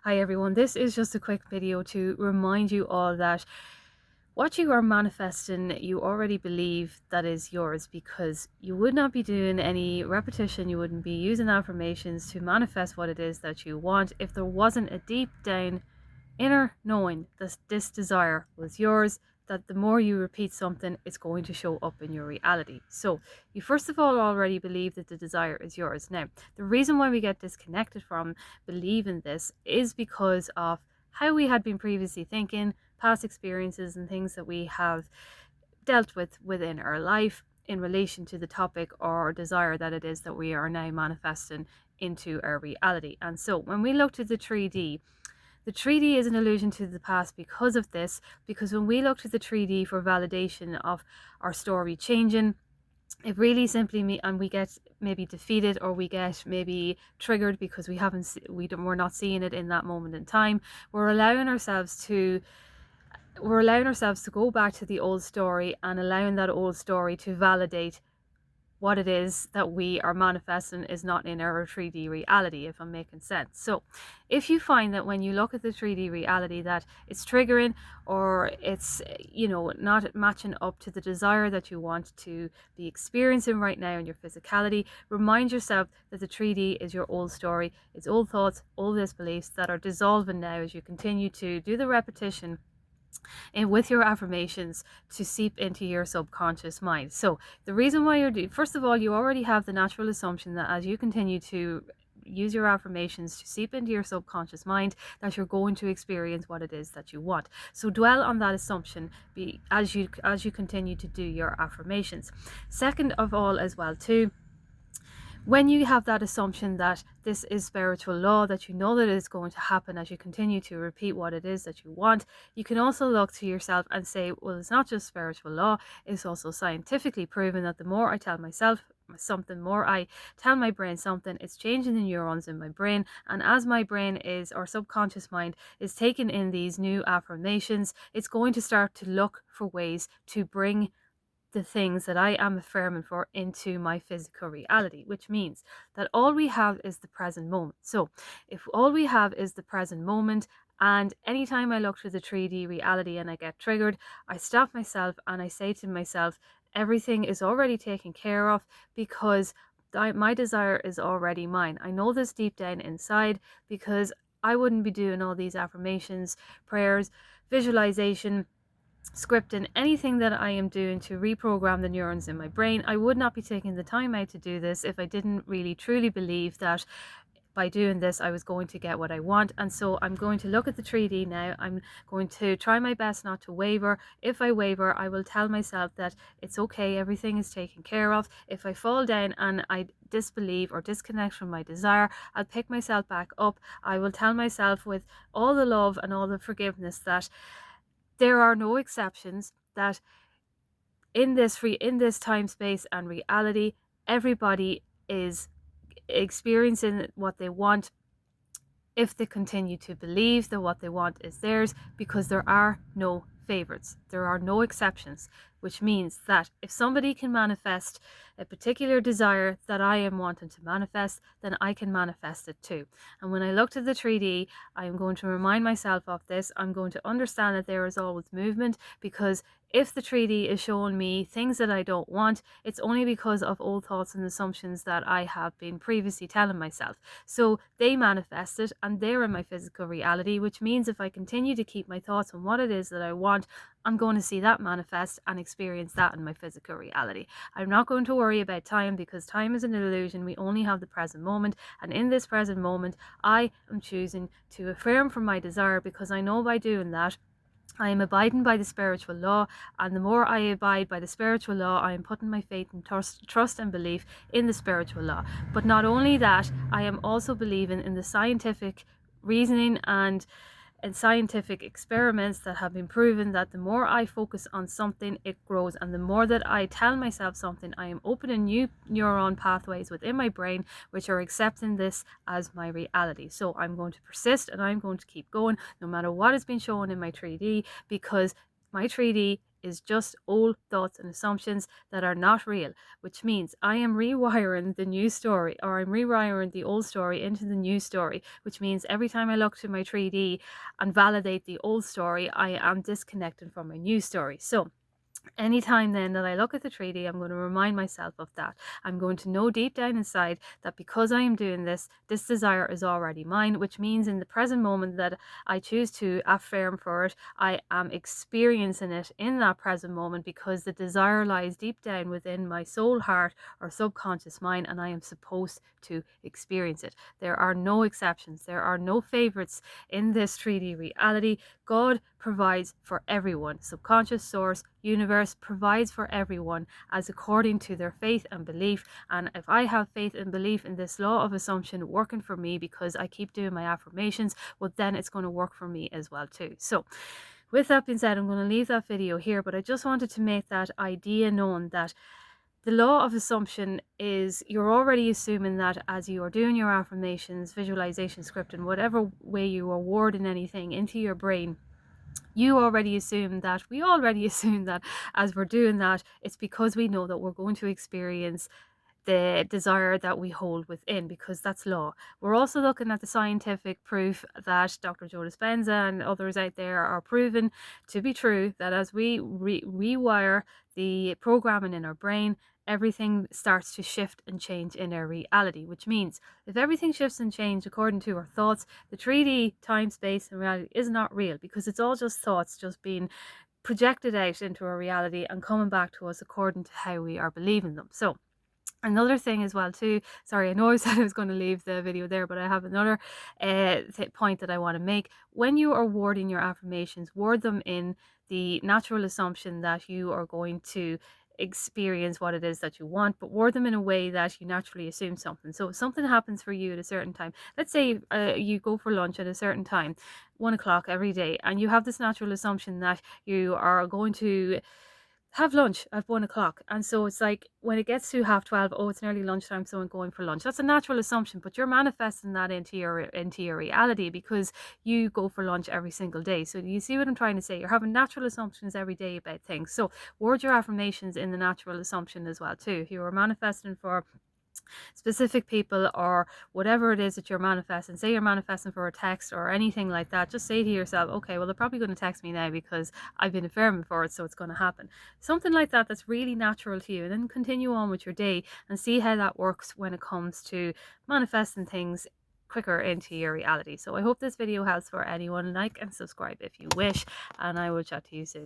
Hi everyone, this is just a quick video to remind you all that what you are manifesting, you already believe that is yours, because you would not be doing any repetition, you wouldn't be using affirmations to manifest what it is that you want if there wasn't a deep down inner knowing that this desire was yours, that the more you repeat something, it's going to show up in your reality. So you first of all already believe that the desire is yours. Now, the reason why we get disconnected from believing this is because of how we had been previously thinking, past experiences and things that we have dealt with within our life in relation to the topic or desire that it is that we are now manifesting into our reality. And so when we look to the 3D is an allusion to the past because of this, because when we look to the 3D for validation of our story changing, it really simply means, and we get maybe defeated or we get maybe triggered because we're not seeing it in that moment in time. We're allowing ourselves to go back to the old story and allowing that old story to validate what it is that we are manifesting is not in our 3D reality, if I'm making sense. So if you find that when you look at the 3D reality that it's triggering or it's not matching up to the desire that you want to be experiencing right now in your physicality, remind yourself that the 3D is your old story, it's old thoughts, old disbeliefs that are dissolving now as you continue to do the repetition and with your affirmations to seep into your subconscious mind. So the reason why first of all, you already have the natural assumption that as you continue to use your affirmations to seep into your subconscious mind, that you're going to experience what it is that you want. So dwell on that assumption as you continue to do your affirmations. Second of all, as well too, when you have that assumption that this is spiritual law, that you know that it's going to happen as you continue to repeat what it is that you want, you can also look to yourself and say, well, it's not just spiritual law, it's also scientifically proven that the more I tell myself something, more I tell my brain something, it's changing the neurons in my brain. And as my brain or subconscious mind is taking in these new affirmations, it's going to start to look for ways to bring the things that I am affirming for into my physical reality, which means that all we have is the present moment. So if all we have is the present moment, and anytime I look to the 3D reality and I get triggered, I stop myself and I say to myself, everything is already taken care of because my desire is already mine. I know this deep down inside because I wouldn't be doing all these affirmations, prayers, visualization, scripting, anything that I am doing to reprogram the neurons in my brain. I would not be taking the time out to do this if I didn't really truly believe that by doing this I was going to get what I want. And so I'm going to look at the 3D now. I'm going to try my best not to waver. If I waver, I will tell myself that it's okay, everything is taken care of. If I fall down and I disbelieve or disconnect from my desire, I'll pick myself back up. I will tell myself with all the love and all the forgiveness that there are no exceptions, that in this time, space and reality, everybody is experiencing what they want if they continue to believe that what they want is theirs, because there are no favorites, there are no exceptions, which means that if somebody can manifest a particular desire that I am wanting to manifest, then I can manifest it too. And when I look to the 3D, I am going to remind myself of this. I'm going to understand that there is always movement, because if the 3D is showing me things that I don't want, it's only because of old thoughts and assumptions that I have been previously telling myself. So they manifest it and they're in my physical reality, which means if I continue to keep my thoughts on what it is that I want, I'm going to see that manifest and experience that in my physical reality. I'm not going to worry about time, because time is an illusion. We only have the present moment. And in this present moment, I am choosing to affirm from my desire, because I know by doing that, I am abiding by the spiritual law, and the more I abide by the spiritual law, I am putting my faith and trust and belief in the spiritual law. But not only that, I am also believing in the scientific reasoning and scientific experiments that have been proven that the more I focus on something, it grows. And the more that I tell myself something, I am opening new neuron pathways within my brain which are accepting this as my reality. So I'm going to persist and I'm going to keep going no matter what has been shown in my 3D, because my 3D is just old thoughts and assumptions that are not real, which means I am rewiring the new story, or I'm rewiring the old story into the new story, which means every time I look to my 3D and validate the old story, I am disconnecting from my new story. So anytime then that I look at the 3D, I'm going to remind myself of that. I'm going to know deep down inside that because I am doing this, this desire is already mine, which means in the present moment that I choose to affirm for it, I am experiencing it in that present moment because the desire lies deep down within my soul, heart, or subconscious mind, and I am supposed to experience it. There are no exceptions. There are no favorites in this 3D reality. God provides for everyone. Subconscious, source, universe provides for everyone as according to their faith and belief. And if I have faith and belief in this law of assumption working for me because I keep doing my affirmations, well, then it's going to work for me as well too. So with that being said, I'm going to leave that video here, but I just wanted to make that idea known that the law of assumption is you're already assuming that as you are doing your affirmations, visualization script, and whatever way you are wording anything into your brain, you already assume that, we already assume that as we're doing that, it's because we know that we're going to experience the desire that we hold within, because that's law. We're also looking at the scientific proof that Dr. Joe Dispenza and others out there are proven to be true, that as we rewire the programming in our brain, everything starts to shift and change in our reality, which means if everything shifts and changes according to our thoughts, the 3D time, space, and reality is not real, because it's all just thoughts just being projected out into our reality and coming back to us according to how we are believing them. So another thing as well too, sorry, I know I said I was going to leave the video there, but I have another point that I want to make. When you are wording your affirmations, word them in the natural assumption that you are going to experience what it is that you want, but word them in a way that you naturally assume something. So if something happens for you at a certain time, let's say you go for lunch at a certain time, 1 o'clock every day, and you have this natural assumption that you are going to have lunch at 1 o'clock, and so it's like when it gets to 12:30, oh, it's nearly lunchtime, so I'm going for lunch. That's a natural assumption, but you're manifesting that into your reality because you go for lunch every single day. So you see what I'm trying to say? You're having natural assumptions every day about things. So word your affirmations in the natural assumption as well too. If you are manifesting for specific people or whatever it is that you're manifesting, say you're manifesting for a text or anything like that, just say to yourself, okay, well, they're probably going to text me now because I've been affirming for it, so it's going to happen. Something like that that's really natural to you, and then continue on with your day and see how that works when it comes to manifesting things quicker into your reality. So I hope this video helps for anyone. Like and subscribe if you wish, and I will chat to you soon.